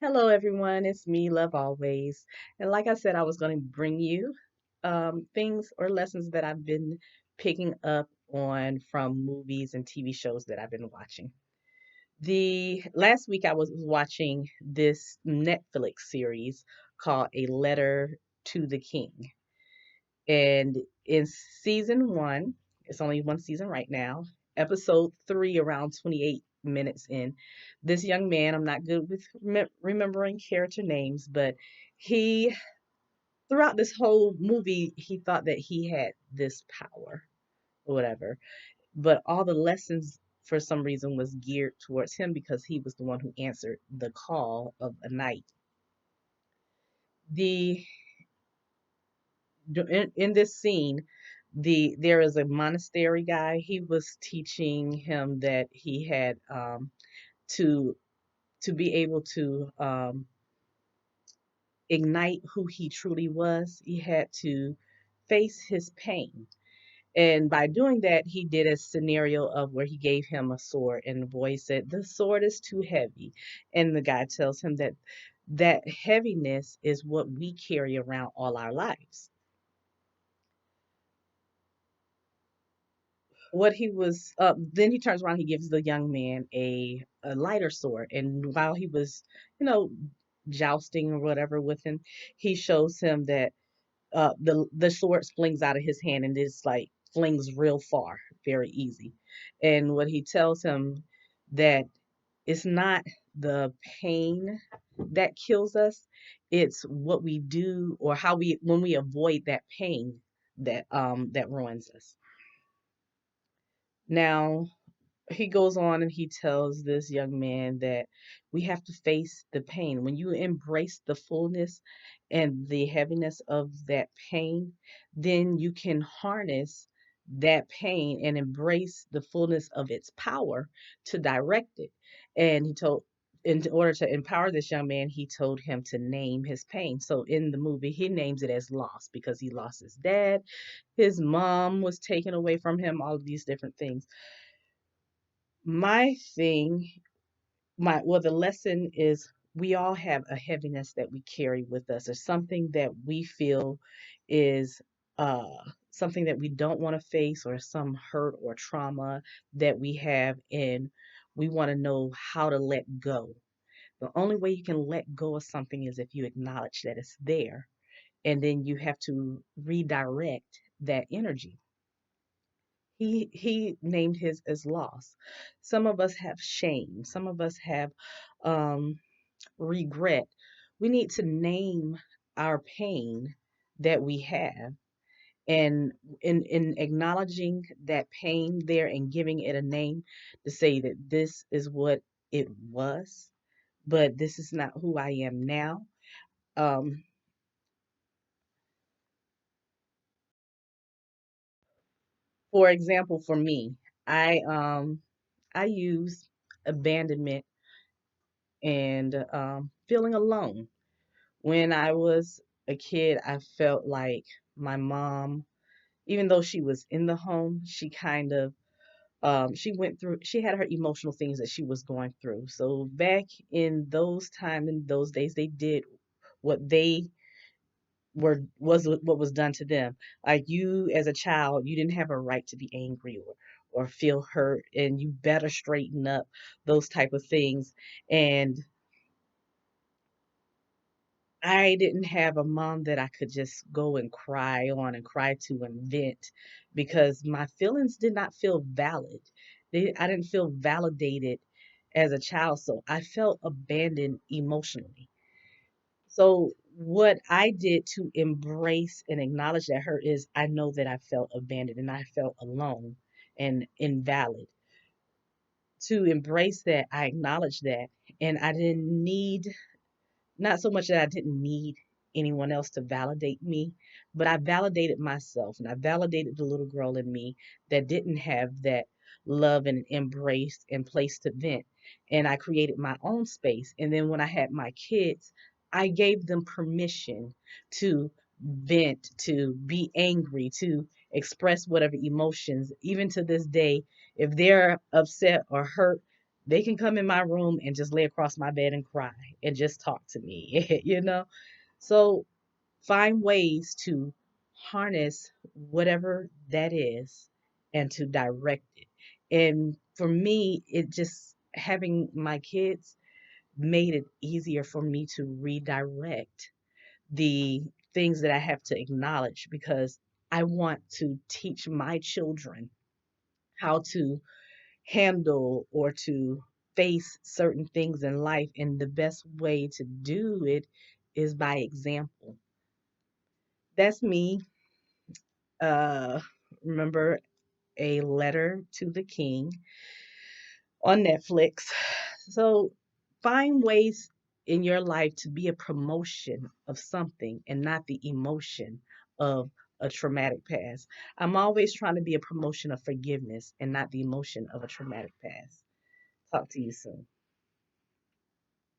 Hello, everyone. It's me, Love Always. And like I said, I was going to bring you things or lessons that I've been picking up on from movies and TV shows that I've been watching. The last week I was watching this Netflix series called A Letter to the King. And in season one, it's only one season right now, episode three, around 28 minutes in, this young man, I'm not good with remembering character names, but he, throughout this whole movie, he thought that he had this power or whatever. But all the lessons, for some reason, was geared towards him because he was the one who answered the call of a knight. The in this scene, there is a monastery guy. He was teaching him that he had to be able to ignite who he truly was. He had to face his pain. And by doing that, he did a scenario of where he gave him a sword, and the boy said, "The sword is too heavy." And the guy tells him that that heaviness is what we carry around all our lives. What he was then he turns around, he gives the young man a lighter sword, and while he was, you know, jousting or whatever with him, he shows him that the sword flings out of his hand, and it's like flings real far, very easy. And what he tells him, that it's not the pain that kills us, it's what we do or how we when we avoid that pain that ruins us. Now, he goes on and he tells this young man that we have to face the pain. When you embrace the fullness and the heaviness of that pain, then you can harness that pain and embrace the fullness of its power to direct it. And in order to empower this young man, he told him to name his pain. So in the movie, he names it as loss because he lost his dad, his mom was taken away from him, all of these different things. My thing, the lesson is we all have a heaviness that we carry with us, or something that we feel is uh something that we don't want to face, or some hurt or trauma that we have, and we want to know how to let go. The only way you can let go of something is if you acknowledge that it's there, and then you have to redirect that energy. He named his as loss. Some of us have shame. Some of us have um, regret. We need to name our pain that we have, and in acknowledging that pain there and giving it a name, to say that this is what it was, but this is not who I am now. Um, for example, for me, I use abandonment and feeling alone. When I was a kid, I felt like my mom, even though she was in the home, she kind of she had her emotional things that she was going through. So back in those time in those days, they did what they was what was done to them. Like, you as a child, you didn't have a right to be angry or feel hurt, and you better straighten up, those type of things. And I didn't have a mom that I could just go and cry on and cry to and vent, because my feelings did not feel valid. I didn't feel validated as a child, so I felt abandoned emotionally. So what I did to embrace and acknowledge that hurt is, I know that I felt abandoned and I felt alone and invalid. To embrace that, I acknowledged that, and I didn't need, not so much that I didn't need anyone else to validate me, but I validated myself, and I validated the little girl in me that didn't have that love and embrace and place to vent. And I created my own space. And then when I had my kids, I gave them permission to vent, to be angry, to express whatever emotions. Even to this day, if they're upset or hurt, They can come in my room and just lay across my bed and cry and just talk to me, you know? So find ways to harness whatever that is and to direct it. And for me, it just having my kids made it easier for me to redirect the things that I have to acknowledge because I want to teach my children how to handle or to face certain things in life. And the best way to do it is by example. That's me. Uh, remember A Letter to the King on Netflix. So find ways in your life to be a promotion of something and not the emotion of a traumatic past. I'm always trying to be a promotion of forgiveness and not the emotion of a traumatic past. Talk to you soon.